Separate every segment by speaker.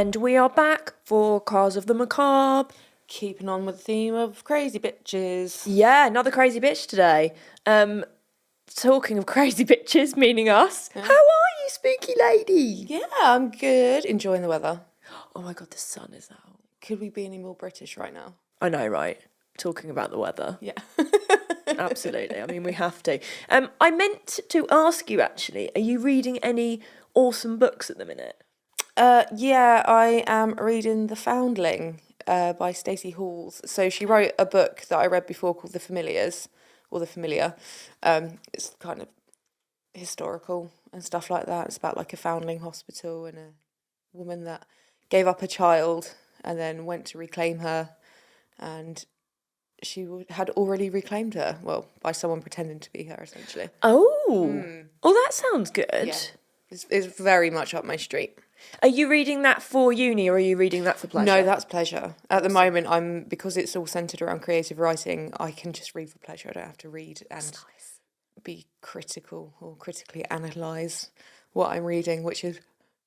Speaker 1: And we are back for Cars of the Macabre.
Speaker 2: Keeping on with the theme of crazy bitches.
Speaker 1: Yeah, another crazy bitch today. Talking of crazy bitches, meaning us.
Speaker 2: Yeah.
Speaker 1: How are you, spooky lady?
Speaker 2: Yeah, I'm good. Enjoying the weather.
Speaker 1: Oh my God, the sun is out.
Speaker 2: Could we be any more British right now?
Speaker 1: I know, right? Talking about the weather.
Speaker 2: Yeah.
Speaker 1: Absolutely. I mean, we have to. I meant to ask you, actually, are you reading any awesome books at the minute?
Speaker 2: Yeah, I am reading The Foundling by Stacey Halls. So she wrote a book that I read before called The Familiars, or The Familiar. It's kind of historical and stuff like that. It's about like a foundling hospital and a woman that gave up a child and then went to reclaim her, and she had already reclaimed her, well, by someone pretending to be her, essentially.
Speaker 1: Oh, that sounds good.
Speaker 2: Yeah, it's very much up my street.
Speaker 1: Are you reading that for uni or are you reading that for pleasure?
Speaker 2: No, that's pleasure. At the moment, because it's all centred around creative writing, I can just read for pleasure. I don't have to read and be critical or critically analyse what I'm reading, which is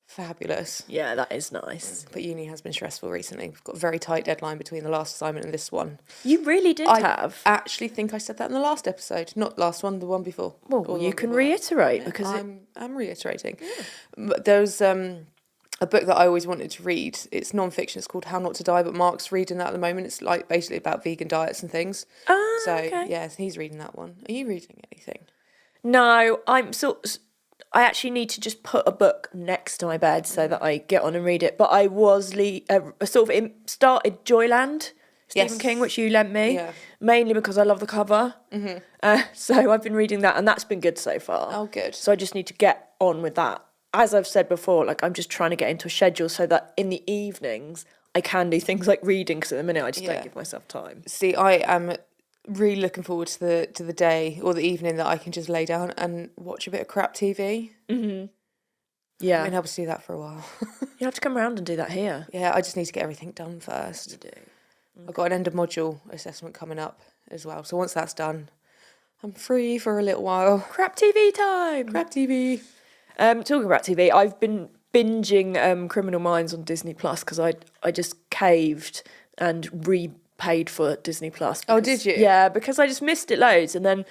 Speaker 2: fabulous.
Speaker 1: Yeah, that is nice.
Speaker 2: But uni has been stressful recently. We've got a very tight deadline between the last assignment and this one.
Speaker 1: You really did have.
Speaker 2: I actually think I said that in the last episode. Not last one, the one before.
Speaker 1: Well, you can reiterate because
Speaker 2: I'm reiterating. Yeah. But there's a book that I always wanted to read. It's non-fiction. It's called How Not to Die, but Mark's reading that at the moment. It's like basically about vegan diets and things.
Speaker 1: Okay.
Speaker 2: Yeah, he's reading that one. Are you reading anything?
Speaker 1: No, I actually need to just put a book next to my bed so that I get on and read it. But I was started Joyland, Stephen King, which you lent me, mainly because I love the cover. Mm-hmm. So I've been reading that, and that's been good so far.
Speaker 2: Oh, good.
Speaker 1: So I just need to get on with that. As I've said before, like I'm just trying to get into a schedule so that in the evenings I can do things like reading, because at the minute I just don't give myself time.
Speaker 2: See, I am really looking forward to the day or the evening that I can just lay down and watch a bit of crap TV.
Speaker 1: Mm-hmm. Yeah.
Speaker 2: I've been able to do that for a while.
Speaker 1: You have to come around and do that here.
Speaker 2: Yeah, I just need to get everything done first.
Speaker 1: You do. Okay.
Speaker 2: I've got an end of module assessment coming up as well. So once that's done, I'm free for a little while.
Speaker 1: Crap TV time!
Speaker 2: Crap TV.
Speaker 1: Talking about TV, I've been binging Criminal Minds on Disney Plus because I just caved and repaid for Disney Plus.
Speaker 2: Oh, did you?
Speaker 1: Yeah, because I just missed it loads, and then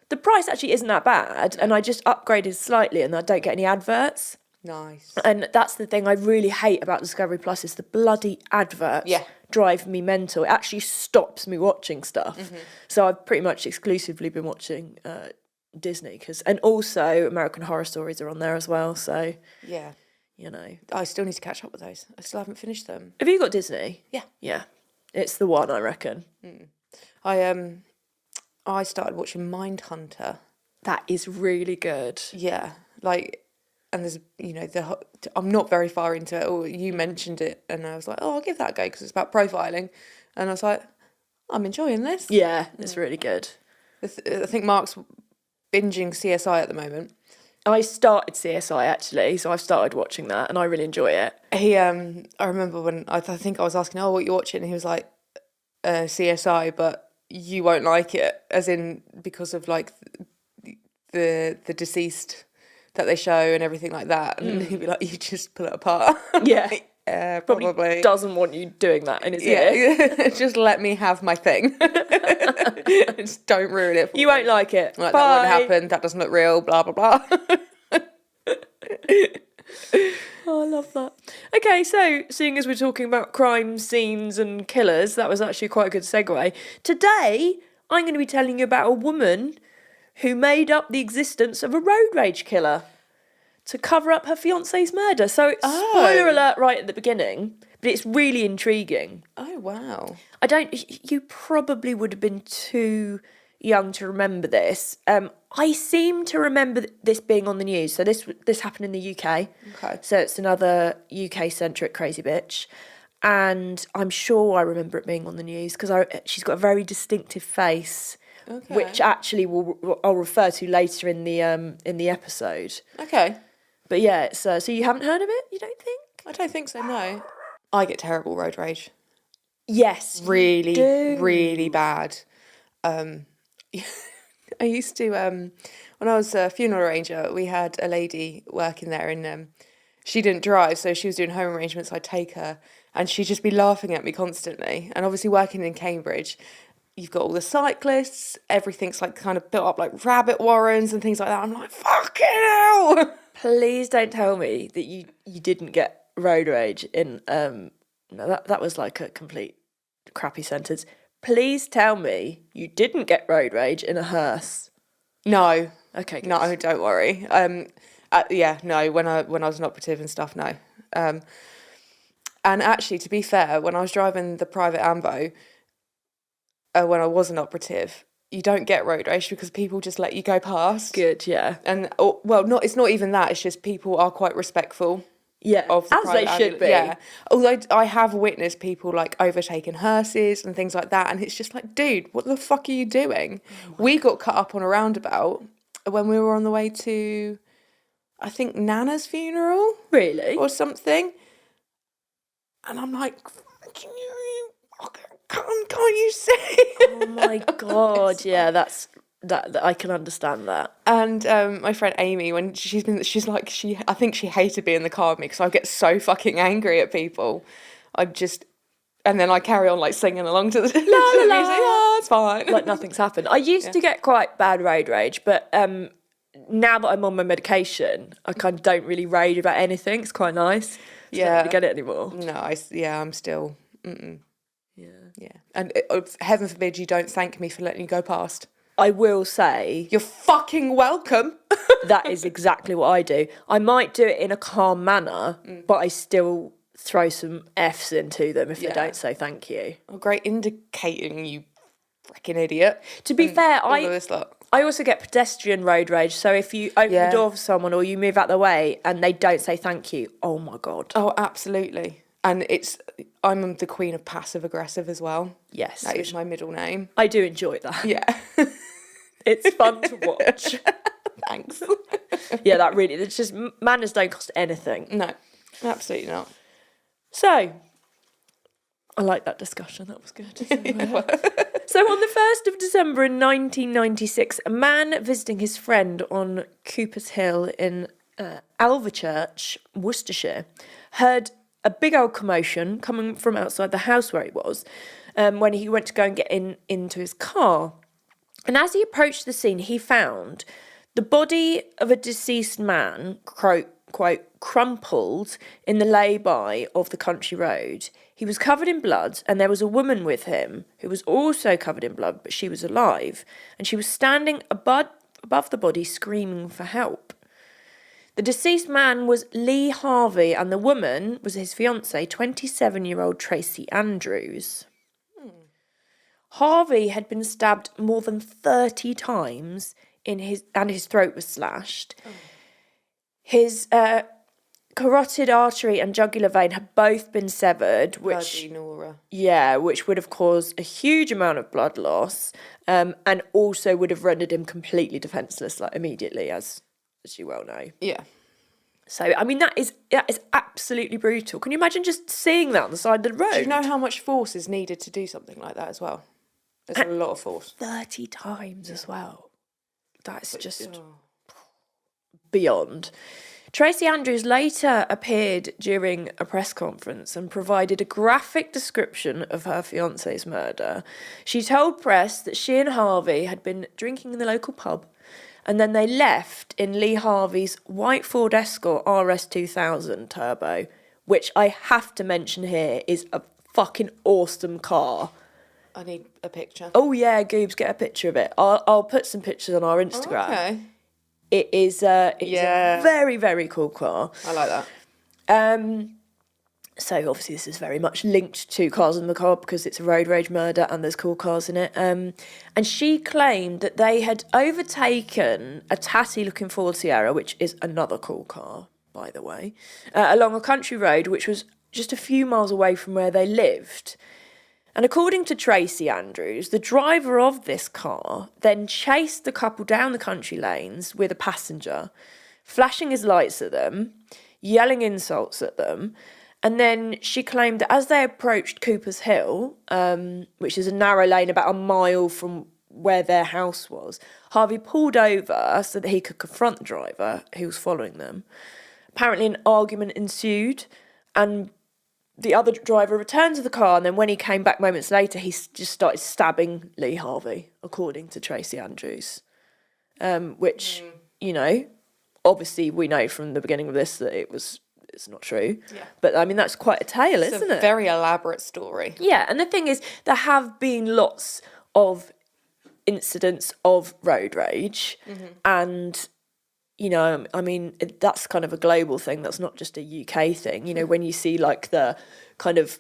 Speaker 1: the price actually isn't that bad, and I just upgraded slightly, and I don't get any adverts.
Speaker 2: Nice.
Speaker 1: And that's the thing I really hate about Discovery Plus is the bloody adverts.
Speaker 2: Yeah.
Speaker 1: Drive me mental. It actually stops me watching stuff. Mm-hmm. So I've pretty much exclusively been watching Disney, and also American Horror Stories are on there as well. So
Speaker 2: yeah,
Speaker 1: you know,
Speaker 2: I still need to catch up with those. I still haven't finished them.
Speaker 1: Have you got Disney?
Speaker 2: Yeah,
Speaker 1: it's the one, I reckon.
Speaker 2: I started watching Mindhunter.
Speaker 1: That is really good.
Speaker 2: Yeah, and there's I'm not very far into it. Or you mentioned it, and I was like, oh, I'll give that a go because it's about profiling, and I was like, I'm enjoying this.
Speaker 1: Yeah, it's really good.
Speaker 2: I think Mark's binging CSI at the moment.
Speaker 1: I started CSI actually, so I've started watching that, and I really enjoy it.
Speaker 2: I remember when I think I was asking, oh, what you watching, and he was like, CSI, but you won't like it, as in because of like the deceased that they show and everything like that, and he'd be like, you just pull it apart.
Speaker 1: Yeah.
Speaker 2: Probably
Speaker 1: doesn't want you doing that in his ear.
Speaker 2: Just let me have my thing. Just don't ruin it for
Speaker 1: you
Speaker 2: me.
Speaker 1: Won't like it.
Speaker 2: Like,
Speaker 1: Bye.
Speaker 2: that wouldn't happen, that doesn't look real, blah blah blah.
Speaker 1: Oh, I love that. Okay, so seeing as we're talking about crime scenes and killers, that was actually quite a good segue. Today I'm going to be telling you about a woman who made up the existence of a road rage killer to cover up her fiancé's murder. So, spoiler alert right at the beginning, but it's really intriguing.
Speaker 2: Oh, wow.
Speaker 1: You probably would have been too young to remember this. I seem to remember this being on the news. So this happened in the UK.
Speaker 2: Okay.
Speaker 1: So it's another UK-centric crazy bitch. And I'm sure I remember it being on the news because she's got a very distinctive face. Okay. Which actually I'll refer to later in the episode.
Speaker 2: Okay.
Speaker 1: But yeah, so you haven't heard of it, you don't think?
Speaker 2: I don't think so, no. I get terrible road rage.
Speaker 1: Yes,
Speaker 2: really,
Speaker 1: you do.
Speaker 2: Really bad. I used to, when I was a funeral arranger, we had a lady working there, and she didn't drive, so she was doing home arrangements. I'd take her, and she'd just be laughing at me constantly. And obviously, working in Cambridge, you've got all the cyclists. Everything's like kind of built up like rabbit warrens and things like that. I'm like, fucking hell!
Speaker 1: Please don't tell me that you didn't get road rage in no, that was like a complete crappy sentence. Please tell me you didn't get road rage in a hearse.
Speaker 2: No.
Speaker 1: Okay, good.
Speaker 2: No, don't worry. Yeah, no, when I was an operative and stuff, no. And actually, to be fair, when I was driving the private Ambo, when I was an operative, you don't get road rage because people just let you go past.
Speaker 1: Good, yeah.
Speaker 2: And it's not even that. It's just people are quite respectful.
Speaker 1: Yeah,
Speaker 2: of the
Speaker 1: as they
Speaker 2: private
Speaker 1: should be.
Speaker 2: Yeah. Although I have witnessed people like overtaking hearses and things like that, and it's just like, dude, what the fuck are you doing? We got cut up on a roundabout when we were on the way to, I think, Nana's funeral.
Speaker 1: Really?
Speaker 2: Or something. And I'm like, can't you see?
Speaker 1: Oh my God, yeah, that I can understand that.
Speaker 2: And my friend Amy, when I think she hated being in the car with me because I get so fucking angry at people. And then I carry on like singing along to the, to the music. Oh, it's fine.
Speaker 1: Like nothing's happened. I used to get quite bad road rage, but now that I'm on my medication, I kind of don't really rage about anything. It's quite nice. I don't really get it anymore.
Speaker 2: No, I'm still.
Speaker 1: Yeah.
Speaker 2: And heaven forbid you don't thank me for letting you go past.
Speaker 1: I will say...
Speaker 2: You're fucking welcome.
Speaker 1: That is exactly what I do. I might do it in a calm manner, but I still throw some Fs into them if they don't say thank you.
Speaker 2: Oh, great indicating, you freaking idiot.
Speaker 1: To be fair,
Speaker 2: I
Speaker 1: also get pedestrian road rage. So if you open the door for someone or you move out the way and they don't say thank you, oh my God.
Speaker 2: Oh, absolutely. And I'm the queen of passive aggressive as well.
Speaker 1: Yes.
Speaker 2: That is my middle name.
Speaker 1: I do enjoy that.
Speaker 2: Yeah.
Speaker 1: It's fun to watch.
Speaker 2: Thanks.
Speaker 1: Yeah, it's just, manners don't cost anything.
Speaker 2: No, absolutely not.
Speaker 1: So, I like that discussion. That was good. So on the 1st of December in 1996, a man visiting his friend on Cooper's Hill in Alvechurch, Worcestershire, heard a big old commotion coming from outside the house where he was when he went to go and get into his car. And as he approached the scene, he found the body of a deceased man, quote, crumpled in the lay-by of the country road. He was covered in blood, and there was a woman with him who was also covered in blood, but she was alive, and she was standing above the body screaming for help. The deceased man was Lee Harvey, and the woman was his fiancée, 27-year-old Tracy Andrews. Harvey had been stabbed more than 30 times and his throat was slashed. Oh. His carotid artery and jugular vein had both been severed, which would have caused a huge amount of blood loss, and also would have rendered him completely defenceless, like immediately, as you well know. Yeah. So, I mean, that is absolutely brutal. Can you imagine just seeing that on the side of the road?
Speaker 2: Do you know how much force is needed to do something like that as well? There's a lot of force.
Speaker 1: 30 times as well. That's just beyond. Tracy Andrews later appeared during a press conference and provided a graphic description of her fiancé's murder. She told press that she and Harvey had been drinking in the local pub, and then they left in Lee Harvey's white Ford Escort RS 2000 Turbo, which I have to mention here is a fucking awesome car.
Speaker 2: I need a picture.
Speaker 1: Oh yeah, Goobs, get a picture of it. I'll put some pictures on our Instagram. Oh, okay. It's a very, very cool car.
Speaker 2: I like that.
Speaker 1: So obviously this is very much linked to Cars and Macabre because it's a road rage murder and there's cool cars in it. And she claimed that they had overtaken a tatty-looking Ford Sierra, which is another cool car, by the way, along a country road which was just a few miles away from where they lived. And according to Tracy Andrews, the driver of this car then chased the couple down the country lanes with a passenger, flashing his lights at them, yelling insults at them. And then she claimed that as they approached Cooper's Hill, which is a narrow lane about a mile from where their house was, Harvey pulled over so that he could confront the driver who was following them. Apparently an argument ensued and the other driver returned to the car, and then when he came back moments later, he just started stabbing Lee Harvey, according to Tracy Andrews. Which, you know, obviously we know from the beginning of this that it's not true.
Speaker 2: Yeah.
Speaker 1: But, I mean, that's quite a tale, isn't it?
Speaker 2: It's a very elaborate story.
Speaker 1: Yeah, and the thing is, there have been lots of incidents of road rage, and, you know, I mean, that's kind of a global thing. That's not just a UK thing. You know, when you see, like, the kind of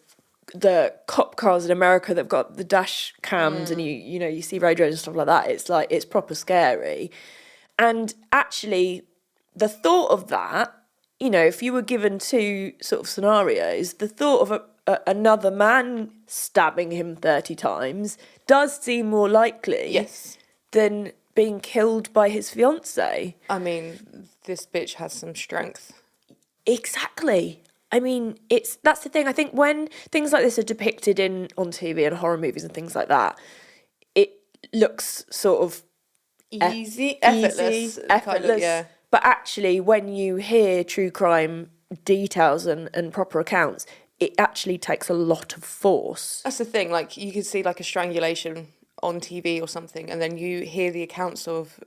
Speaker 1: the cop cars in America that've got the dash cams and you know, you see road rage and stuff like that, it's like, it's proper scary. And actually, the thought of that, you know, if you were given two sort of scenarios, the thought of another man stabbing him 30 times does seem more likely than being killed by his fiancée.
Speaker 2: I mean, this bitch has some strength.
Speaker 1: Exactly. I mean, that's the thing. I think when things like this are depicted on TV and horror movies and things like that, it looks sort of
Speaker 2: effortless.
Speaker 1: Kind of, yeah. But actually, when you hear true crime details and proper accounts, it actually takes a lot of force.
Speaker 2: That's the thing. Like, you can see like a strangulation on TV or something, and then you hear the accounts of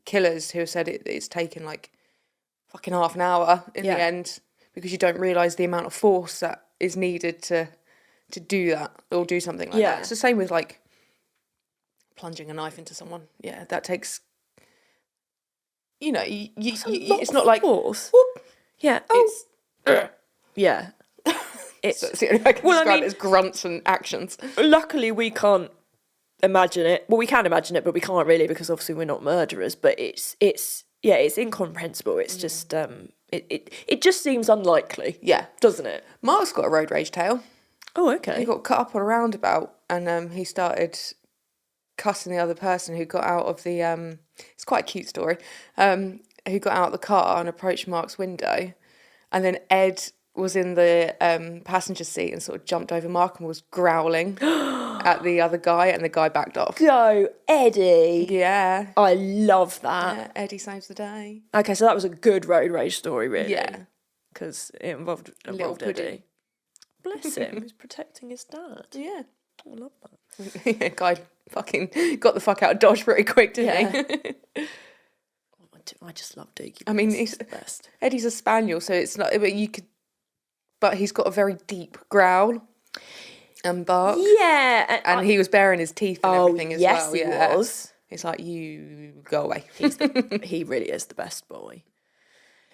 Speaker 2: killers who have said it's taken like fucking half an hour in the end, because you don't realise the amount of force that is needed to do that or do something like that. It's the same with like plunging a knife into someone. Yeah, that takes, you know, it's not like
Speaker 1: force.
Speaker 2: Whoop.
Speaker 1: Yeah.
Speaker 2: It's
Speaker 1: yeah. It's
Speaker 2: that's the only way I can describe it as grunts and actions. Luckily,
Speaker 1: we can't imagine it. Well, we can imagine it, but we can't really, because obviously we're not murderers. But it's incomprehensible. It's just it just seems unlikely.
Speaker 2: Yeah,
Speaker 1: doesn't it?
Speaker 2: Mark's got a road rage tale.
Speaker 1: Oh, okay.
Speaker 2: He got cut up on a roundabout, and he started cussing the other person who got out of the. It's quite a cute story. Who got out of the car and approached Mark's window, and then Ed was in the passenger seat and sort of jumped over Mark and was growling at the other guy, and the guy backed off.
Speaker 1: Go, Eddie.
Speaker 2: Yeah.
Speaker 1: I love that.
Speaker 2: Yeah, Eddie saves the day.
Speaker 1: Okay, so that was a good road rage story, really.
Speaker 2: Yeah.
Speaker 1: Because it involved Eddie. Bless him, he's protecting his dad.
Speaker 2: Yeah.
Speaker 1: I love that.
Speaker 2: Yeah, guy fucking got the fuck out of Dodge pretty quick, didn't he?
Speaker 1: I just love Doogie.
Speaker 2: I mean, he's
Speaker 1: the best.
Speaker 2: Eddie's a spaniel, so it's not. But he's got a very deep growl and bark.
Speaker 1: Yeah,
Speaker 2: and he was baring his teeth and everything as well.
Speaker 1: Yes, he was.
Speaker 2: It's like, you go away.
Speaker 1: He really is the best boy.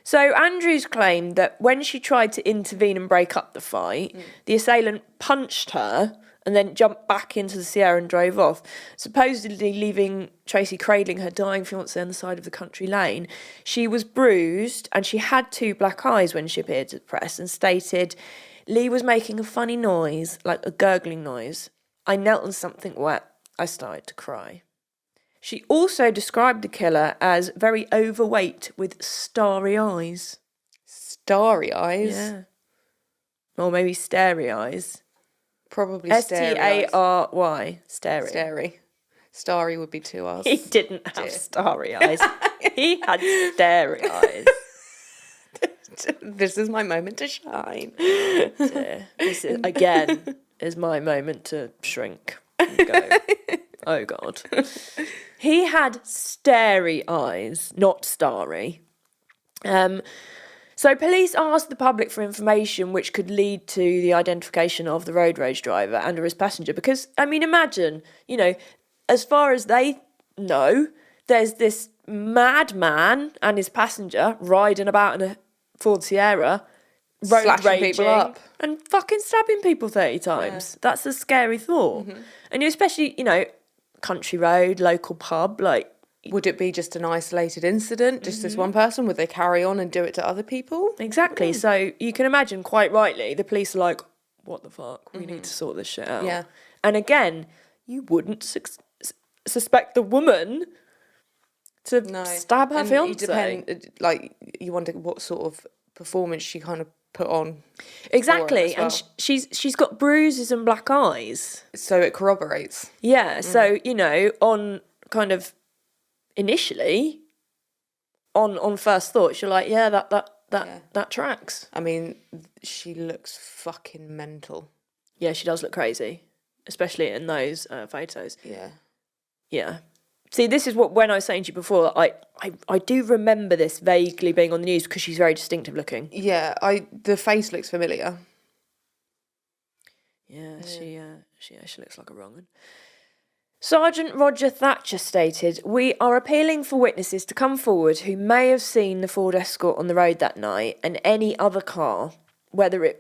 Speaker 1: So Andrews claimed that when she tried to intervene and break up the fight, the assailant punched her and then jumped back into the Sierra and drove off, supposedly leaving Tracy cradling her dying fiancé on the side of the country lane. She was bruised and she had 2 black eyes when she appeared to the press, and stated, "Lee was making a funny noise, like a gurgling noise. I knelt on something wet. I started to cry." She also described the killer as very overweight with starry eyes.
Speaker 2: Starry eyes?
Speaker 1: Yeah. Or maybe starry eyes.
Speaker 2: Probably starry eyes.
Speaker 1: Stary. Starry.
Speaker 2: Starry. Starry would be 2 R's.
Speaker 1: He didn't have starry eyes. He had starry eyes.
Speaker 2: This is my moment to shine.
Speaker 1: Dear. This is, again, is my moment to shrink and go, oh God. He had starry eyes, not starry. So police asked the public for information which could lead to the identification of the road rage driver and or his passenger. Because, I mean, imagine, you know, as far as they know, there's this madman and his passenger riding about in a Ford Sierra, road
Speaker 2: Slashing
Speaker 1: raging
Speaker 2: people up.
Speaker 1: and fucking stabbing people 30 times. Yeah. That's a scary thought. Mm-hmm. And you especially, you know, country road, local pub, like...
Speaker 2: Would it be just an isolated incident, just this one person? Would they carry on and do it to other people?
Speaker 1: Exactly. Yeah. So you can imagine, quite rightly, the police are like, what the fuck? We need to sort this shit out.
Speaker 2: Yeah.
Speaker 1: And again, you wouldn't suspect the woman to stab her fiancé.
Speaker 2: You wonder what sort of performance she kind of put on.
Speaker 1: Exactly.
Speaker 2: Well.
Speaker 1: And she's got bruises and black eyes.
Speaker 2: So it corroborates.
Speaker 1: Yeah. So, you know, on kind of... Initially, on first thoughts, you're like, yeah, that tracks.
Speaker 2: I mean, she looks fucking mental.
Speaker 1: Yeah, she does look crazy, especially in those photos.
Speaker 2: Yeah.
Speaker 1: Yeah. See, this is what, when I was saying to you before, I do remember this vaguely being on the news because she's very distinctive looking.
Speaker 2: Yeah, the face looks familiar.
Speaker 1: Yeah, she looks like a wrong one. Sergeant Roger Thatcher stated, "We are appealing for witnesses to come forward who may have seen the Ford Escort on the road that night and any other car, whether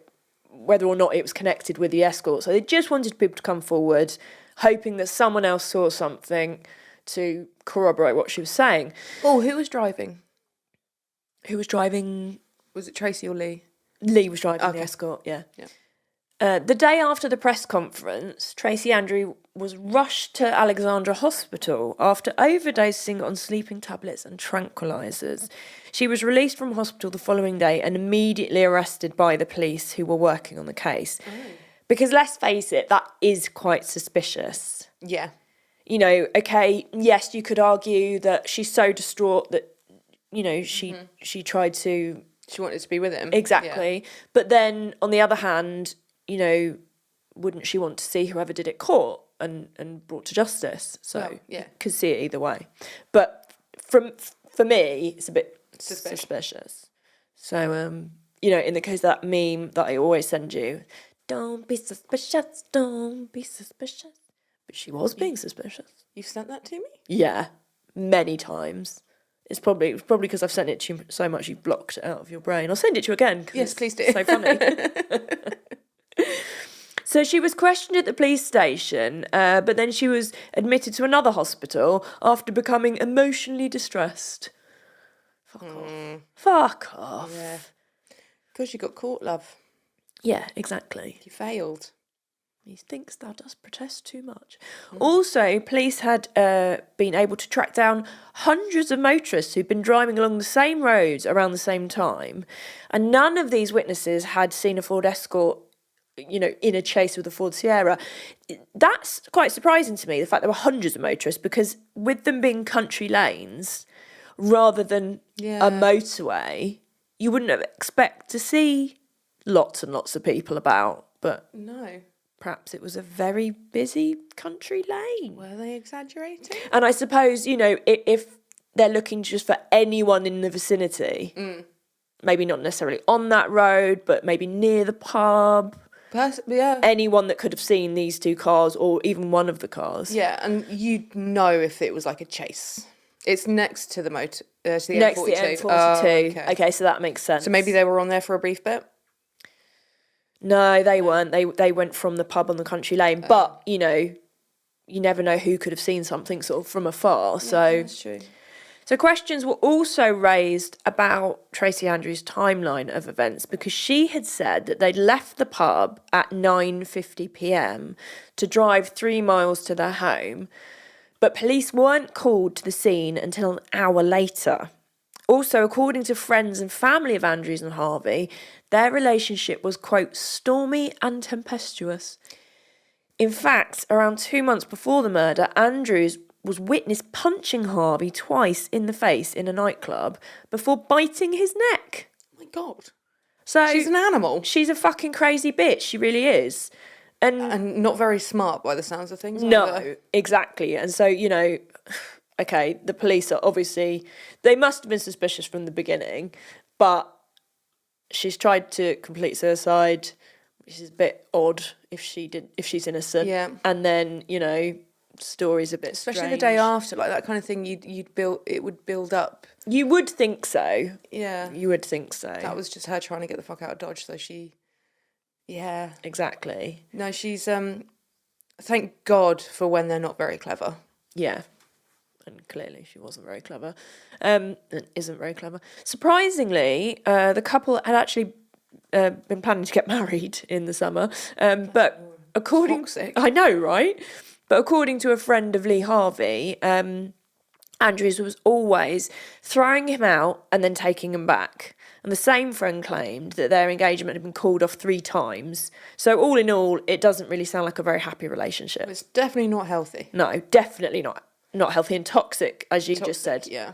Speaker 1: or not it was connected with the Escort." So they just wanted people to come forward, hoping that someone else saw something to corroborate what she was saying.
Speaker 2: Oh, who was driving?
Speaker 1: Who was driving?
Speaker 2: Was it Tracy or Lee?
Speaker 1: Lee was driving the Escort, yeah. The day after the press conference, Tracy Andrew was rushed to Alexandra Hospital after overdosing on sleeping tablets and tranquilizers. She was released from hospital the following day and immediately arrested by the police who were working on the case. Because let's face it, that is quite suspicious.
Speaker 2: Yeah.
Speaker 1: You know, okay, yes, you could argue that she's so distraught that, you know, she tried to...
Speaker 2: She wanted to be with him.
Speaker 1: Exactly. Yeah. But then, on the other hand, you know, wouldn't she want to see whoever did it caught and brought to justice? So, you could see it either way. But for me, it's a bit suspicious. So, you know, in the case of that meme that I always send you, don't be suspicious, don't be suspicious. But she was being suspicious.
Speaker 2: You've sent that to me?
Speaker 1: Yeah, many times. It's probably because I've sent it to you so much you've blocked it out of your brain. I'll send it to you again.
Speaker 2: Yes, please do.
Speaker 1: It's so funny. So she was questioned at the police station, but then she was admitted to another hospital after becoming emotionally distressed. Fuck off. Fuck off.
Speaker 2: Yeah. Because you got caught, love.
Speaker 1: Yeah, exactly.
Speaker 2: You failed.
Speaker 1: He thinks thou dost protest too much. Also, police had been able to track down hundreds of motorists who'd been driving along the same roads around the same time, and none of these witnesses had seen a Ford Escort, you know, in a chase with a Ford Sierra. That's quite surprising to me, the fact there were hundreds of motorists, because with them being country lanes rather than a motorway, you wouldn't expect to see lots and lots of people about, but...
Speaker 2: No.
Speaker 1: Perhaps it was a very busy country lane.
Speaker 2: Were they exaggerating?
Speaker 1: And I suppose, you know, if they're looking just for anyone in the vicinity, maybe not necessarily on that road, but maybe near the pub. Anyone that could have seen these two cars or even one of the cars.
Speaker 2: Yeah, and you'd know if it was like a chase. It's next to the
Speaker 1: next
Speaker 2: M42.
Speaker 1: to the M42.
Speaker 2: Oh,
Speaker 1: okay, so that makes sense.
Speaker 2: So maybe they were on there for a brief bit?
Speaker 1: No, they weren't. They went from the pub on the country lane. But, you know, you never know who could have seen something sort of from afar. So
Speaker 2: that's true.
Speaker 1: So questions were also raised about Tracy Andrews' timeline of events, because she had said that they'd left the pub at 9:50 p.m. to drive 3 miles to their home, but police weren't called to the scene until an hour later. Also, according to friends and family of Andrews and Harvey, their relationship was, quote, stormy and tempestuous. In fact, around 2 months before the murder, Andrews was witnessed punching Harvey twice in the face in a nightclub before biting his neck.
Speaker 2: Oh my God.
Speaker 1: So
Speaker 2: she's an animal.
Speaker 1: She's a fucking crazy bitch. She really is.
Speaker 2: And not very smart by the sounds of things.
Speaker 1: No,
Speaker 2: either.
Speaker 1: Exactly. And so, you know, okay, the police are obviously, they must have been suspicious from the beginning, but she's tried to complete suicide, which is a bit odd if she's innocent.
Speaker 2: Yeah.
Speaker 1: And then, you know, story's a bit
Speaker 2: especially
Speaker 1: strange.
Speaker 2: the day after, like that kind of thing. It would build up.
Speaker 1: You would think so.
Speaker 2: Yeah,
Speaker 1: you would think so.
Speaker 2: That was just her trying to get the fuck out of Dodge. So she, yeah,
Speaker 1: exactly.
Speaker 2: No, she's thank God for when they're not very clever.
Speaker 1: Yeah, and clearly she wasn't very clever, and isn't very clever. Surprisingly, the couple had actually been planning to get married in the summer, but according, I know, right? But according to a friend of Lee Harvey, Andrews was always throwing him out and then taking him back. And the same friend claimed that their engagement had been called off 3 times. So all in all, it doesn't really sound like a very happy relationship.
Speaker 2: It's definitely not healthy.
Speaker 1: No, definitely not healthy, and toxic, as you just said.
Speaker 2: Yeah,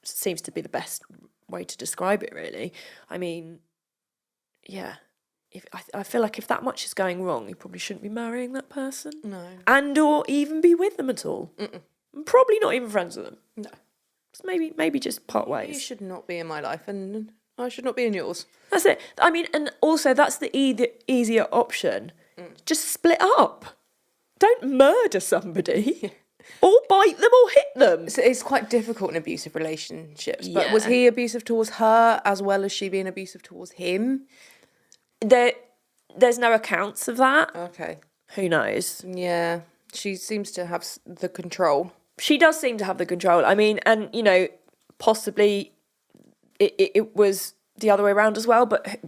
Speaker 1: seems to be the best way to describe it, really. I mean, yeah. I feel like if that much is going wrong, you probably shouldn't be marrying that person.
Speaker 2: No.
Speaker 1: And or even be with them at all. Probably not even friends with them.
Speaker 2: No.
Speaker 1: Just maybe just part
Speaker 2: You
Speaker 1: ways.
Speaker 2: should not be in my life, and I should not be in yours.
Speaker 1: That's it. I mean, and also that's the easier option. Just split up. Don't murder somebody. Or bite them or hit them.
Speaker 2: So it's quite difficult in abusive relationships. But was
Speaker 1: Yeah.
Speaker 2: he abusive towards her as well as she being abusive towards him?
Speaker 1: There's no accounts of that.
Speaker 2: Okay.
Speaker 1: Who knows?
Speaker 2: Yeah. She seems to have the control.
Speaker 1: She does seem to have the control. I mean, and, you know, possibly it was the other way around as well, but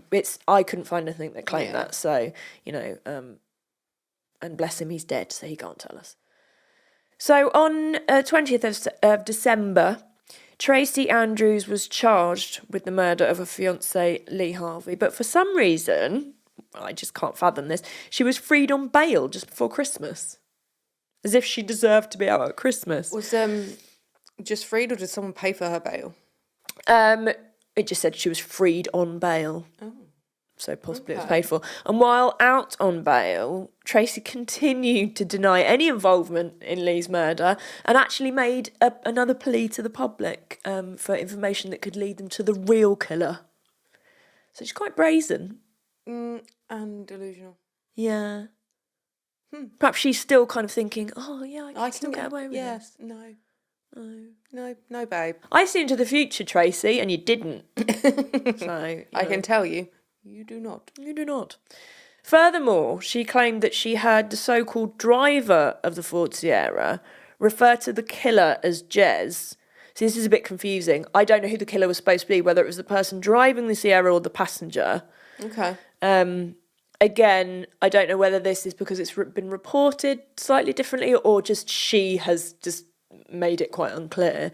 Speaker 1: I couldn't find anything that claimed that. So, you know, and bless him, he's dead, so he can't tell us. So on 20th of December, Tracy Andrews was charged with the murder of her fiancé, Lee Harvey. But for some reason, I just can't fathom this, she was freed on bail just before Christmas. As if she deserved to be out at Christmas.
Speaker 2: Was just freed, or did someone pay for her bail?
Speaker 1: It just said she was freed on bail.
Speaker 2: Oh.
Speaker 1: So possibly it was paid for. And while out on bail, Tracy continued to deny any involvement in Lee's murder and actually made another plea to the public for information that could lead them to the real killer. So she's quite brazen.
Speaker 2: And delusional.
Speaker 1: Yeah. Perhaps she's still kind of thinking, oh, yeah, I can still get away with
Speaker 2: yes,
Speaker 1: this.
Speaker 2: No, babe.
Speaker 1: I see into the future, Tracy, and you didn't. So
Speaker 2: I can tell you, you do not.
Speaker 1: You do not. Furthermore, she claimed that she heard the so-called driver of the Ford Sierra refer to the killer as Jez. See, this is a bit confusing. I don't know who the killer was supposed to be, whether it was the person driving the Sierra or the passenger.
Speaker 2: Okay.
Speaker 1: Again, I don't know whether this is because it's been reported slightly differently or just she has just made it quite unclear.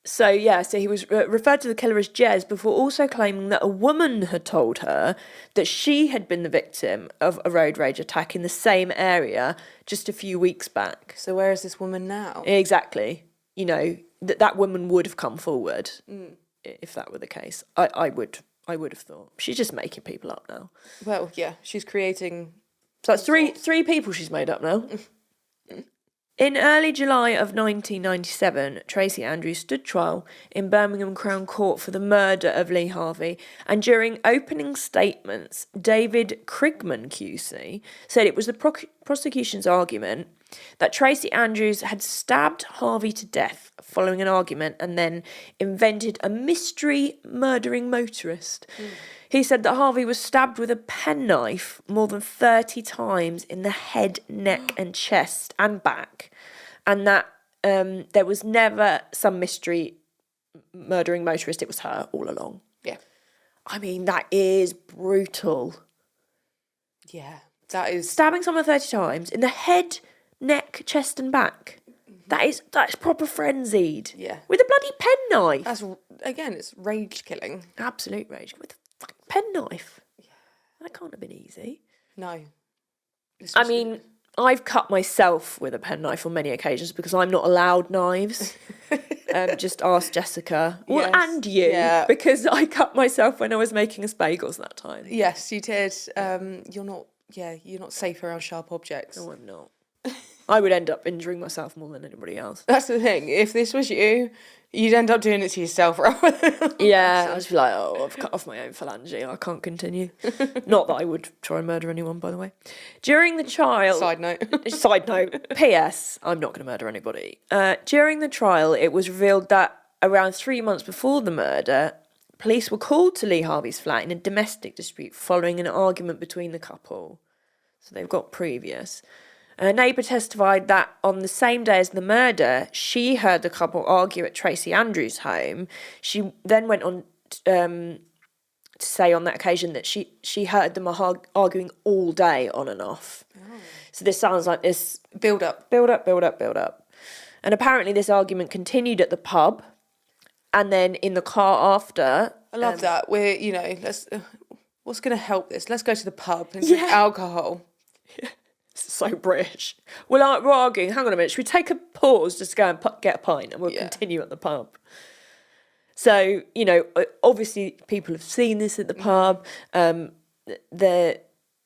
Speaker 1: So he was referred to the killer as Jez before also claiming that a woman had told her that she had been the victim of a road rage attack in the same area just a few weeks back.
Speaker 2: So where is this woman now?
Speaker 1: Exactly. You know, that woman would have come forward if that were the case. I would have thought. She's just making people up now.
Speaker 2: Well, yeah, she's creating...
Speaker 1: So that's three people she's made up now. In early July of 1997, Tracy Andrews stood trial in Birmingham Crown Court for the murder of Lee Harvey, and during opening statements, David Krigman QC said it was the prosecution's argument that Tracy Andrews had stabbed Harvey to death following an argument and then invented a mystery murdering motorist. He said that Harvey was stabbed with a penknife more than 30 times in the head, neck and chest and back, and that there was never some mystery murdering motorist, it was her all along.
Speaker 2: Yeah.
Speaker 1: I mean, that is brutal.
Speaker 2: Yeah, that is...
Speaker 1: Stabbing someone 30 times in the head, neck, chest and back. That's proper frenzied.
Speaker 2: Yeah.
Speaker 1: With a bloody penknife.
Speaker 2: That's, again, it's rage killing.
Speaker 1: Absolute rage. With a fucking penknife. Yeah. That can't have been easy.
Speaker 2: No.
Speaker 1: I mean, I've cut myself with a penknife on many occasions because I'm not allowed knives. Just ask Jessica. Well,
Speaker 2: Yes.
Speaker 1: and you.
Speaker 2: Yeah.
Speaker 1: Because I cut myself when I was making asparagos that time.
Speaker 2: Yes, you did. You're not safe around sharp objects.
Speaker 1: No, I'm not. I would end up injuring myself more than anybody else.
Speaker 2: That's the thing. If this was you, you'd end up doing it to yourself rather than...
Speaker 1: Yeah, I'd be like, oh, I've cut off my own phalange. I can't continue. Not that I would try and murder anyone, by the way. During the trial...
Speaker 2: Side note.
Speaker 1: P.S. I'm not going to murder anybody. During the trial, it was revealed that around 3 months before the murder, police were called to Lee Harvey's flat in a domestic dispute following an argument between the couple. So they've got previous. A neighbour testified that on the same day as the murder, she heard the couple argue at Tracy Andrews' home. She then went on to say on that occasion that she heard them arguing all day on and off. Oh. So this sounds like this...
Speaker 2: Build up.
Speaker 1: And apparently this argument continued at the pub and then in the car after.
Speaker 2: I love that. We're, let's... what's going to help this? Let's go to the pub and drink alcohol.
Speaker 1: Yeah. So British. We're arguing. Hang on a minute. Should we take a pause just to go and get a pint and we'll continue at the pub? So, you know, obviously people have seen this at the pub.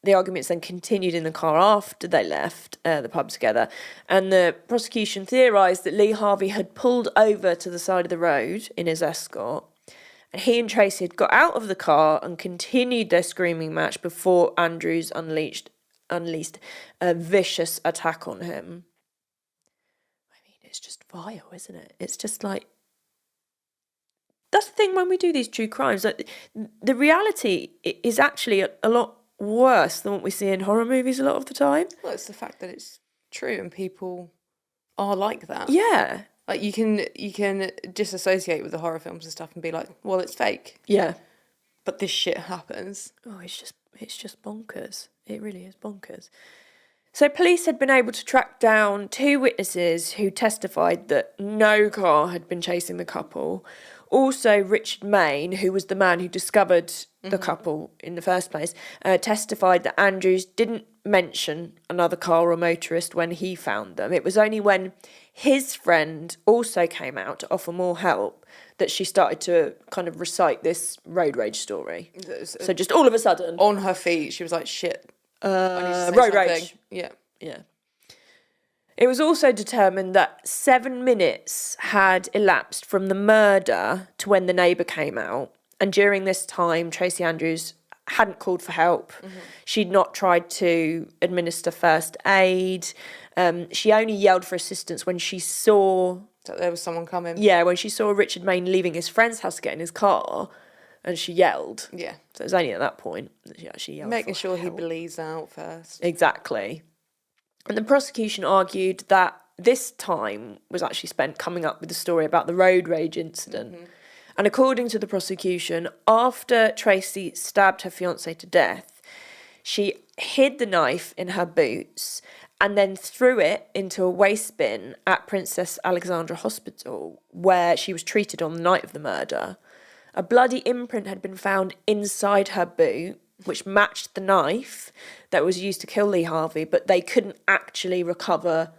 Speaker 1: The arguments then continued in the car after they left the pub together. And the prosecution theorised that Lee Harvey had pulled over to the side of the road in his Escort. And he and Tracy had got out of the car and continued their screaming match before Andrews unleashed a vicious attack on him. I mean, it's just vile, isn't it? It's just like... That's the thing when we do these true crimes. Like, the reality is actually a lot worse than what we see in horror movies a lot of the time.
Speaker 2: Well, it's the fact that it's true and people are like that.
Speaker 1: Yeah.
Speaker 2: Like you can disassociate with the horror films and stuff and be like, well, it's fake.
Speaker 1: Yeah.
Speaker 2: But this shit happens.
Speaker 1: Oh, it's just bonkers. It really is bonkers. So police had been able to track down 2 witnesses who testified that no car had been chasing the couple. Also, Richard Main, who was the man who discovered the couple in the first place, testified that Andrews didn't mention another car or motorist when he found them. It was only when his friend also came out to offer more help that she started to kind of recite this road rage story. So just all of a sudden...
Speaker 2: On her feet, she was like, shit, I need to say
Speaker 1: road
Speaker 2: something.
Speaker 1: rage.
Speaker 2: Yeah.
Speaker 1: Yeah. It was also determined that 7 minutes had elapsed from the murder to when the neighbour came out. And during this time, Tracy Andrews hadn't called for help. She'd not tried to administer first aid. She only yelled for assistance when she saw...
Speaker 2: That there was someone coming.
Speaker 1: Yeah, when she saw Richard Main leaving his friend's house to get in his car, and she yelled.
Speaker 2: Yeah.
Speaker 1: So it was only at that point that she actually yelled
Speaker 2: Making
Speaker 1: for
Speaker 2: sure
Speaker 1: help.
Speaker 2: he believes out first.
Speaker 1: Exactly. And the prosecution argued that this time was actually spent coming up with the story about the road rage incident. And according to the prosecution, after Tracy stabbed her fiancé to death, she hid the knife in her boots and then threw it into a waste bin at Princess Alexandra Hospital, where she was treated on the night of the murder. A bloody imprint had been found inside her boot, which matched the knife that was used to kill Lee Harvey, but they couldn't actually recover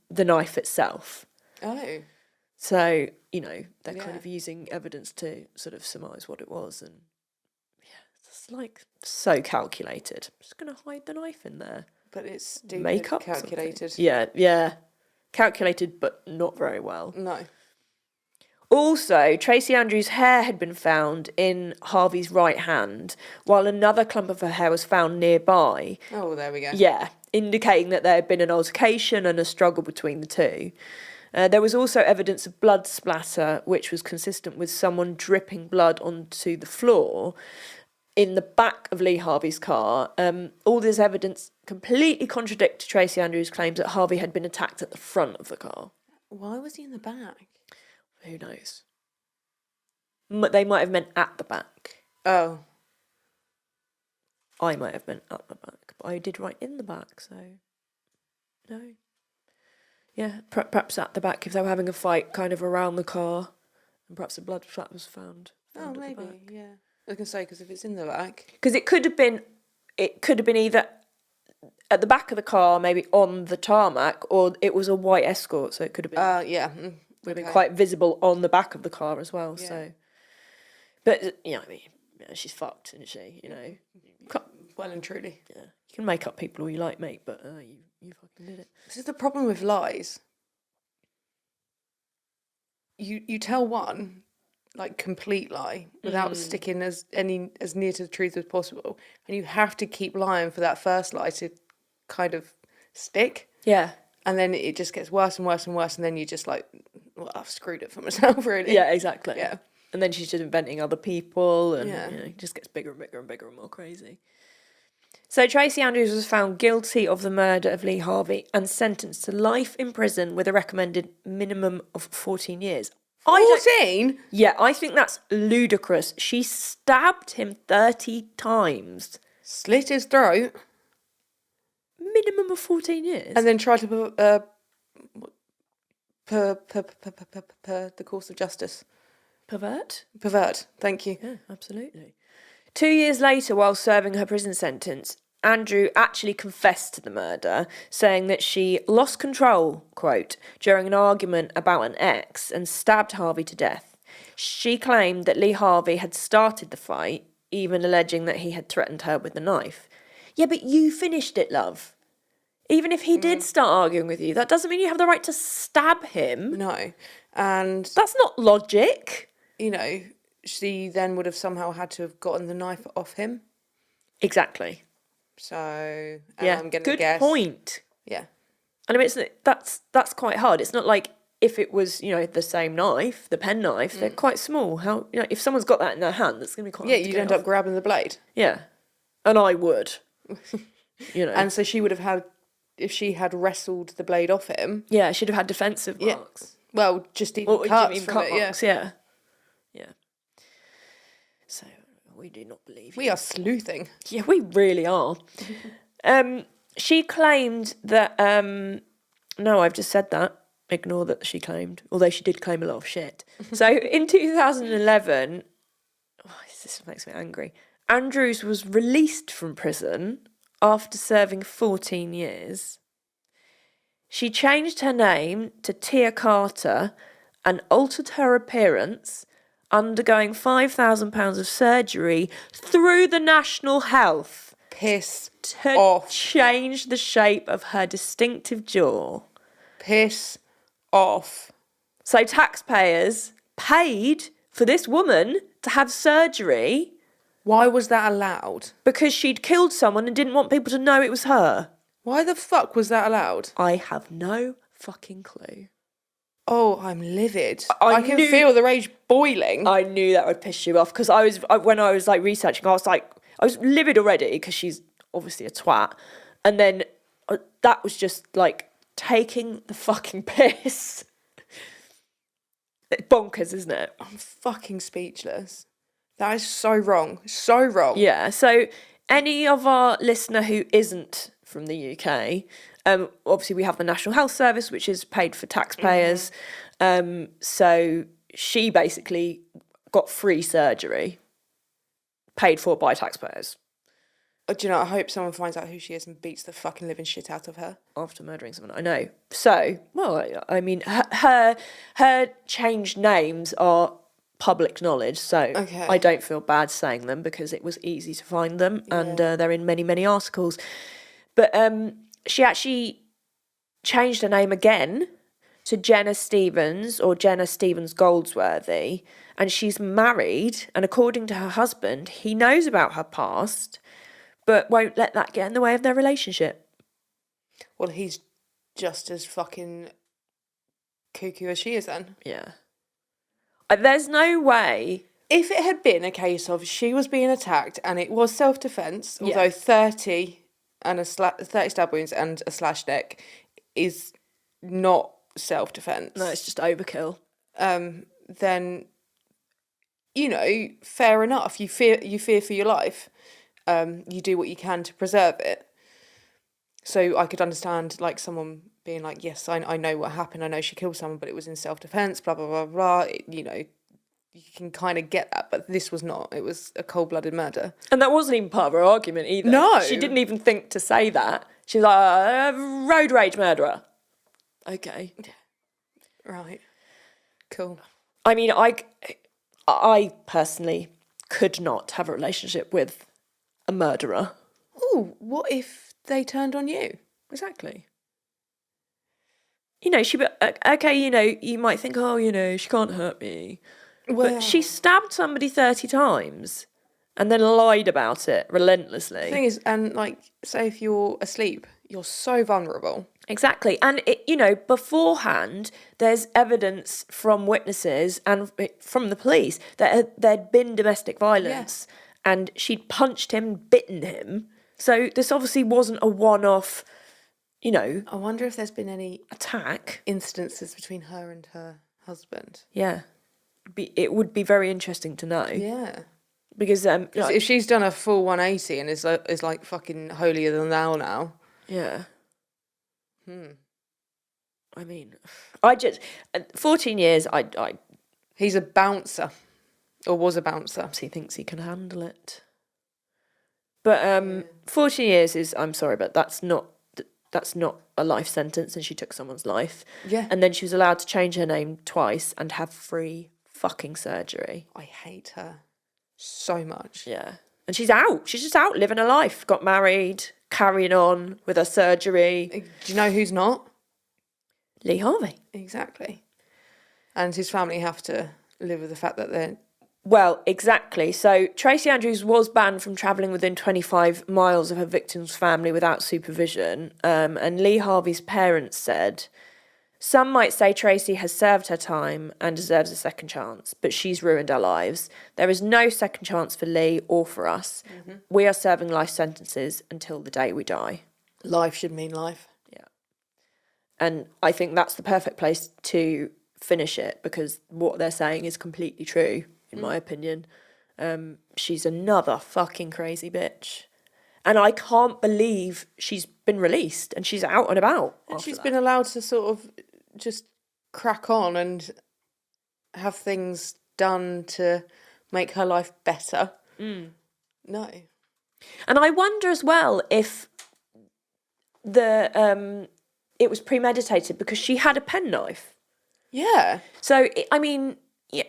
Speaker 1: the knife itself.
Speaker 2: Oh.
Speaker 1: So, you know, they're kind of using evidence to sort of surmise what it was. And yeah, it's like so calculated. I'm just going to hide the knife in there.
Speaker 2: But it's stupid.
Speaker 1: Makeup
Speaker 2: Calculated.
Speaker 1: something. Yeah. Calculated, but not very well.
Speaker 2: No.
Speaker 1: Also, Tracy Andrews' hair had been found in Harvey's right hand, while another clump of her hair was found nearby.
Speaker 2: Oh, there we go.
Speaker 1: Yeah, indicating that there had been an altercation and a struggle between the two. There was also evidence of blood splatter, which was consistent with someone dripping blood onto the floor in the back of Lee Harvey's car. All this evidence completely contradicted Tracy Andrews' claims that Harvey had been attacked at the front of the car.
Speaker 2: Why was he in the back?
Speaker 1: Who knows? They might have meant at the back.
Speaker 2: Oh.
Speaker 1: I might have meant at the back, but I did write in the back, so no. Yeah, perhaps at the back if they were having a fight kind of around the car, and perhaps a blood splat was found.
Speaker 2: Oh, maybe, yeah. I was going to say, because if it's in the back...
Speaker 1: Because it could have been either at the back of the car, maybe on the tarmac, or it was a white Escort, so it could have been...
Speaker 2: yeah.
Speaker 1: Would have been quite visible on the back of the car as well,
Speaker 2: Yeah.
Speaker 1: so... But, you know, I mean, she's fucked, isn't she, you know?
Speaker 2: Well and truly.
Speaker 1: Yeah. You can make up people all you like, mate, but you fucking did it.
Speaker 2: This is the problem with lies. You tell one, like, complete lie without sticking as near to the truth as possible, and you have to keep lying for that first lie to kind of stick.
Speaker 1: Yeah.
Speaker 2: And then it just gets worse and worse and worse, and then you just like, well, I've screwed it for myself, really.
Speaker 1: Yeah, exactly.
Speaker 2: Yeah.
Speaker 1: And then she's just inventing other people, and
Speaker 2: Yeah.
Speaker 1: you know, it just gets bigger and bigger and bigger and more crazy. So Tracy Andrews was found guilty of the murder of Lee Harvey and sentenced to life in prison with a recommended minimum of 14 years.
Speaker 2: 14?
Speaker 1: Yeah, I think that's ludicrous. She stabbed him 30 times.
Speaker 2: Slit his throat.
Speaker 1: Minimum of 14 years?
Speaker 2: And then tried to the course of justice. Pervert, thank you.
Speaker 1: Yeah, absolutely. 2 years later, while serving her prison sentence, Andrew actually confessed to the murder, saying that she lost control, quote, during an argument about an ex and stabbed Harvey to death. She claimed that Lee Harvey had started the fight, even alleging that he had threatened her with a knife. Yeah, but you finished it, love. Even if he did start arguing with you, that doesn't mean you have the right to stab him.
Speaker 2: No. And,
Speaker 1: That's not logic.
Speaker 2: you know, she then would have somehow had to have gotten the knife off him.
Speaker 1: Exactly.
Speaker 2: So, and
Speaker 1: Yeah,
Speaker 2: I'm going to
Speaker 1: good
Speaker 2: guess.
Speaker 1: point.
Speaker 2: Yeah.
Speaker 1: And I mean, that's quite hard. It's not like if it was, the same knife, the pen knife, they're quite small. How, if someone's got that in their hand, that's going to be quite
Speaker 2: Yeah,
Speaker 1: hard to
Speaker 2: you'd
Speaker 1: get
Speaker 2: end
Speaker 1: off.
Speaker 2: up grabbing the blade.
Speaker 1: Yeah. And I would.
Speaker 2: And so she would have had, if she had wrestled the blade off him.
Speaker 1: Yeah, she'd have had defensive
Speaker 2: Yeah.
Speaker 1: marks.
Speaker 2: Well, just even
Speaker 1: Or
Speaker 2: cuts
Speaker 1: even
Speaker 2: from
Speaker 1: cut
Speaker 2: it,
Speaker 1: marks, yeah. So, we do not believe
Speaker 2: We are sleuthing.
Speaker 1: Yeah, we really are. She claimed that... no, I've just said that. Ignore that she claimed. Although she did claim a lot of shit. So, in 2011... Oh, this makes me angry. Andrews was released from prison after serving 14 years. She changed her name to Tia Carter and altered her appearance, undergoing £5,000 of surgery through the National Health
Speaker 2: Piss
Speaker 1: to
Speaker 2: off.
Speaker 1: change the shape of her distinctive jaw.
Speaker 2: Piss off.
Speaker 1: So taxpayers paid for this woman to have surgery
Speaker 2: Why was that allowed?
Speaker 1: because she'd killed someone and didn't want people to know it was her.
Speaker 2: Why the fuck was that allowed?
Speaker 1: I have no fucking clue.
Speaker 2: Oh, I'm livid.
Speaker 1: I
Speaker 2: I can
Speaker 1: knew-
Speaker 2: feel the rage boiling.
Speaker 1: I knew that would piss you off because when I was like researching, I was livid already because she's obviously a twat, and then that was just like taking the fucking piss. It's bonkers, isn't it?
Speaker 2: I'm fucking speechless. That is so wrong. So wrong.
Speaker 1: Yeah. So any of our listener who isn't from the UK, obviously we have the National Health Service, which is paid for taxpayers. So she basically got free surgery, paid for by taxpayers.
Speaker 2: Do you know, I hope someone finds out who she is and beats the fucking living shit out of her.
Speaker 1: After murdering someone, I know. So, well, I mean, her changed names are public knowledge, so
Speaker 2: Okay.
Speaker 1: I don't feel bad saying them because it was easy to find them, and they're in many, many articles. But she actually changed her name again to Jenna Stevens or Jenna Stevens Goldsworthy, and she's married, and according to her husband, he knows about her past, but won't let that get in the way of their relationship.
Speaker 2: Well, he's just as fucking cuckoo as she is then.
Speaker 1: Yeah. There's no way.
Speaker 2: If it had been a case of she was being attacked and it was self-defence,
Speaker 1: Yeah.
Speaker 2: although 30 stab wounds and a slashed neck is not self-defence.
Speaker 1: No, it's just overkill.
Speaker 2: Then, fair enough. You fear for your life. You do what you can to preserve it. So I could understand like someone being like, yes, I know what happened. I know she killed someone, but it was in self-defence, blah, blah, blah, blah. You can kind of get that, but this was not. It was a cold-blooded murder.
Speaker 1: And that wasn't even part of her argument either.
Speaker 2: No.
Speaker 1: She didn't even think to say that. She was like, road rage murderer. Okay.
Speaker 2: Right. Cool.
Speaker 1: I mean, I personally could not have a relationship with a murderer.
Speaker 2: Oh, what if they turned on you?
Speaker 1: Exactly. You might think, she can't hurt me.
Speaker 2: Well,
Speaker 1: But she stabbed somebody 30 times and then lied about it relentlessly.
Speaker 2: the thing is, and like, say if you're asleep, you're so vulnerable.
Speaker 1: Exactly. And, beforehand, there's evidence from witnesses and from the police that there'd been domestic violence and she'd punched him, bitten him. So this obviously wasn't a one-off,
Speaker 2: I wonder if there's been any
Speaker 1: attack.
Speaker 2: instances between her and her husband.
Speaker 1: Yeah. It would be very interesting to know.
Speaker 2: Yeah.
Speaker 1: Because,
Speaker 2: If she's done a full 180 and is like fucking holier than thou now.
Speaker 1: yeah. I mean, 14 years,
Speaker 2: He's a bouncer. Or was a bouncer.
Speaker 1: he thinks he can handle it. But 14 years is, I'm sorry, but that's not a life sentence, and she took someone's life.
Speaker 2: Yeah.
Speaker 1: And then she was allowed to change her name twice and have free fucking surgery.
Speaker 2: I hate her so much.
Speaker 1: Yeah. And she's out. She's just out living her life. Got married, carrying on with her surgery.
Speaker 2: Do you know who's not?
Speaker 1: Lee Harvey.
Speaker 2: Exactly. And his family have to live with the fact that they're...
Speaker 1: Well, exactly. So Tracy Andrews was banned from travelling within 25 miles of her victim's family without supervision. And Lee Harvey's parents said, some might say Tracy has served her time and deserves a second chance, but she's ruined our lives. There is no second chance for Lee or for us. Mm-hmm. We are serving life sentences until the day we die.
Speaker 2: Life should mean life.
Speaker 1: Yeah. And I think that's the perfect place to finish it, because what they're saying is completely true, in my opinion. She's another fucking crazy bitch. And I can't believe she's been released and she's out and about.
Speaker 2: And she's been allowed to sort of just crack on and have things done to make her life better. No.
Speaker 1: And I wonder as well if it was premeditated, because she had a penknife.
Speaker 2: Yeah.
Speaker 1: So, I mean,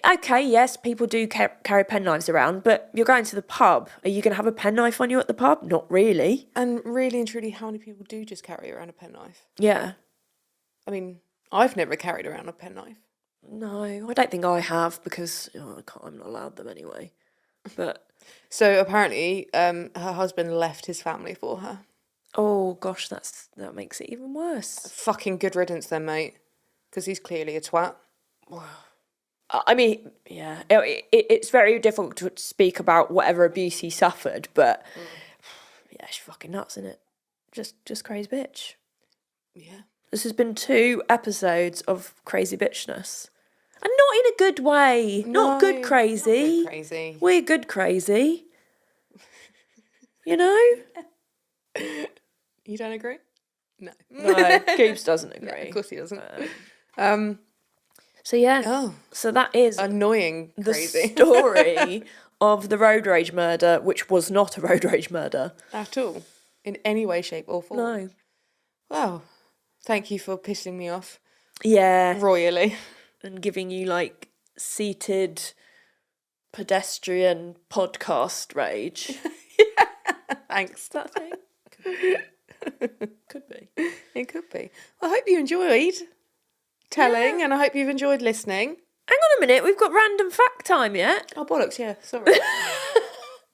Speaker 1: okay, yes, people do carry penknives around, but you're going to the pub. Are you going to have a penknife on you at the pub? Not really.
Speaker 2: And really and truly, how many people do just carry around a penknife?
Speaker 1: Yeah.
Speaker 2: I mean, I've never carried around a penknife.
Speaker 1: No, I don't think I have, because I'm not allowed them anyway. But
Speaker 2: so apparently, her husband left his family for her.
Speaker 1: Oh gosh, that makes it even worse.
Speaker 2: Fucking good riddance then, mate. Because he's clearly a twat.
Speaker 1: I mean, yeah, it's very difficult to speak about whatever abuse he suffered, but yeah, she's fucking nuts, isn't it? Just crazy bitch.
Speaker 2: Yeah.
Speaker 1: This has been 2 episodes of crazy bitchness. And not in a good way. Not good crazy.
Speaker 2: Not good crazy.
Speaker 1: We're good crazy. You know?
Speaker 2: You don't agree? No.
Speaker 1: No, Goobs doesn't agree.
Speaker 2: No, of course he doesn't.
Speaker 1: So yeah, so that is
Speaker 2: annoying
Speaker 1: the
Speaker 2: crazy
Speaker 1: story of the road rage murder, which was not a road rage murder.
Speaker 2: At all. In any way, shape or form.
Speaker 1: No.
Speaker 2: Wow. Thank you for pissing me off.
Speaker 1: Yeah.
Speaker 2: Royally.
Speaker 1: And giving you like seated pedestrian podcast rage.
Speaker 2: Yeah. Thanks.
Speaker 1: That thing? Could be.
Speaker 2: It could be. Well, I hope you enjoyed telling, and I hope you've enjoyed listening.
Speaker 1: Hang on a minute, we've got random fact time yet.
Speaker 2: Oh, bollocks, yeah, sorry.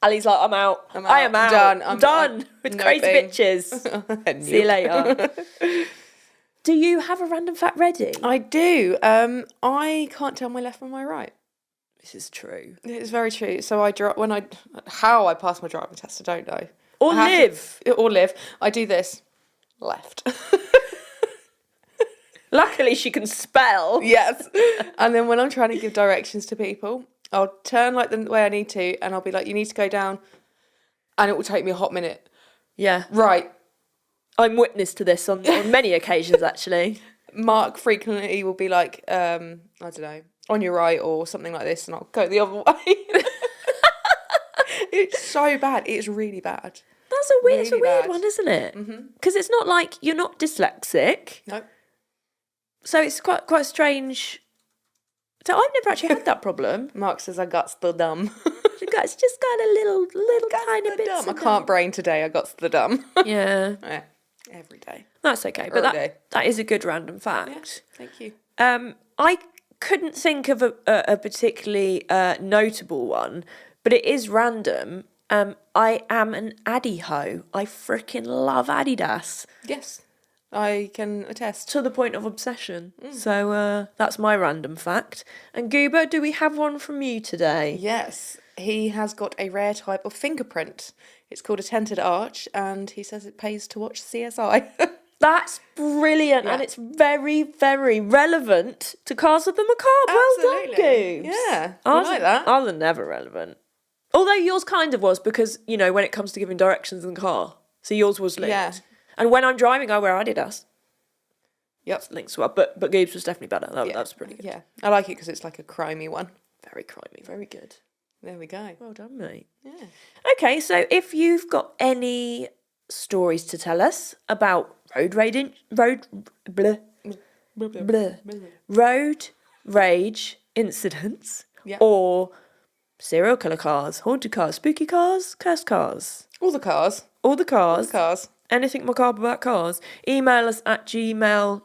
Speaker 1: Ali's like, I'm out. I am out.
Speaker 2: Done.
Speaker 1: I'm done with crazy bitches. See you later. Do you have a random fact ready?
Speaker 2: I do. I can't tell my left from my right.
Speaker 1: This is true.
Speaker 2: It's very true. So how I pass my driving test, I don't know.
Speaker 1: Or live.
Speaker 2: I do this. Left.
Speaker 1: Luckily she can spell.
Speaker 2: Yes. And then when I'm trying to give directions to people, I'll turn like the way I need to, and I'll be like, you need to go down, and it will take me a hot minute.
Speaker 1: Yeah.
Speaker 2: Right.
Speaker 1: I'm witness to this on many occasions, actually.
Speaker 2: Mark frequently will be like, I don't know, on your right or something like this, and I'll go the other way. It's so bad. It's really bad.
Speaker 1: That's a weird
Speaker 2: bad.
Speaker 1: one, isn't it? Because it's not like you're not dyslexic.
Speaker 2: Nope.
Speaker 1: So it's quite strange. So I've never actually had that problem.
Speaker 2: Mark says I got the dumb.
Speaker 1: It's just got a little tiny bit.
Speaker 2: I can't brain today. I got the dumb.
Speaker 1: Yeah.
Speaker 2: Yeah. Every day.
Speaker 1: That's okay. But that is a good random fact.
Speaker 2: Yeah, thank you.
Speaker 1: I couldn't think of a particularly notable one, but it is random. I am an Addy ho. I freaking love Adidas.
Speaker 2: Yes, I can attest.
Speaker 1: To the point of obsession. So that's my random fact. And Goober, do we have one from you today?
Speaker 2: Yes, he has got a rare type of fingerprint. It's called a tented arch, and he says it pays to watch CSI.
Speaker 1: That's brilliant, and it's very, very relevant to Cars of the Macabre. Well done, Goobs.
Speaker 2: Yeah, I like that.
Speaker 1: Ours are never relevant. Although yours kind of was, because, you know, when it comes to giving directions in the car. So yours was linked. Yeah. And when I'm driving, I wear Adidas.
Speaker 2: Yep.
Speaker 1: Links well, but Goobs was definitely better. That's pretty good.
Speaker 2: Yeah, I like it because it's like a crimey one.
Speaker 1: Very crimey, very good.
Speaker 2: There we go.
Speaker 1: Well done, mate.
Speaker 2: Yeah.
Speaker 1: Okay, so if you've got any stories to tell us about road rage incidents,
Speaker 2: Yeah.
Speaker 1: or serial killer cars, haunted cars, spooky cars, cursed cars.
Speaker 2: All the cars.
Speaker 1: All the cars.
Speaker 2: All the cars.
Speaker 1: Anything macabre about cars. Email us at castofthemacabre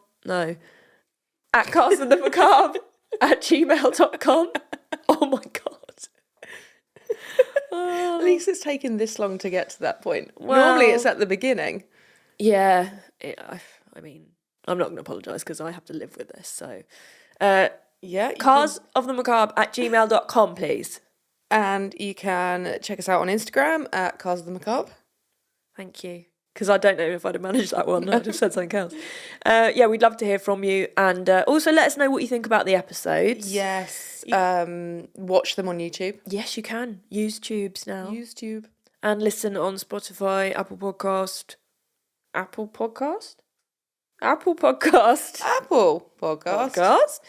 Speaker 1: at gmail.com. Oh my God.
Speaker 2: At least it's taken this long to get to that point.
Speaker 1: Well,
Speaker 2: Normally it's at the beginning.
Speaker 1: Yeah. I mean, I'm not going to apologise because I have to live with this. So,
Speaker 2: Yeah.
Speaker 1: carsofthemacabre at gmail.com, please.
Speaker 2: And you can check us out on Instagram at Cars of the Macabre.
Speaker 1: Thank you. Because I don't know if I'd have managed that one. I'd have said something else. Yeah, we'd love to hear from you. And also let us know what you think about the episodes.
Speaker 2: Yes. Watch them on YouTube.
Speaker 1: Yes, you can. Use tubes now.
Speaker 2: YouTube.
Speaker 1: And listen on Spotify, Apple Podcast. Apple Podcast? Apple Podcast.
Speaker 2: Apple Podcast.
Speaker 1: Podcast?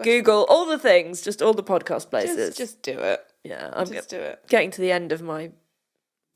Speaker 1: Google, all the things. Just all the podcast places.
Speaker 2: Just do it.
Speaker 1: Yeah, I'm
Speaker 2: Just do it.
Speaker 1: getting to the end of my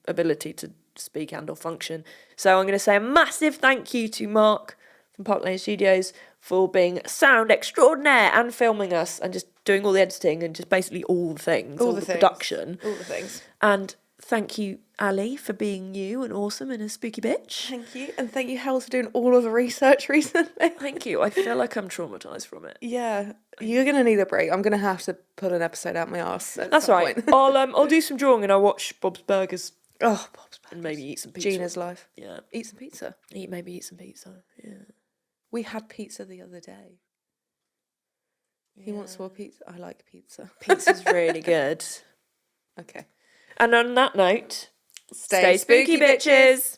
Speaker 1: ability to speak and or function. So I'm going to say a massive thank you to Mark from Park Lane Studios for being sound extraordinaire and filming us and just doing all the editing and just basically all the things, all the production.
Speaker 2: All the things.
Speaker 1: And thank you, Ali, for being you and awesome and a spooky bitch.
Speaker 2: Thank you. And thank you, Hels, for doing all of the research recently.
Speaker 1: Thank you. I feel like I'm traumatised from it.
Speaker 2: Yeah. You're going to need a break. I'm going to have to put an episode out my arse.
Speaker 1: That's right. I'll do some drawing and I'll watch Bob's Burgers.
Speaker 2: Oh, Bob's Burgers.
Speaker 1: And maybe eat some pizza.
Speaker 2: Gina's life.
Speaker 1: Yeah.
Speaker 2: Eat some pizza.
Speaker 1: Maybe eat some pizza. Yeah.
Speaker 2: We had pizza the other day. He wants more pizza. I like pizza.
Speaker 1: Pizza's really good.
Speaker 2: Okay.
Speaker 1: And on that note,
Speaker 2: Stay
Speaker 1: spooky,
Speaker 2: spooky,
Speaker 1: bitches.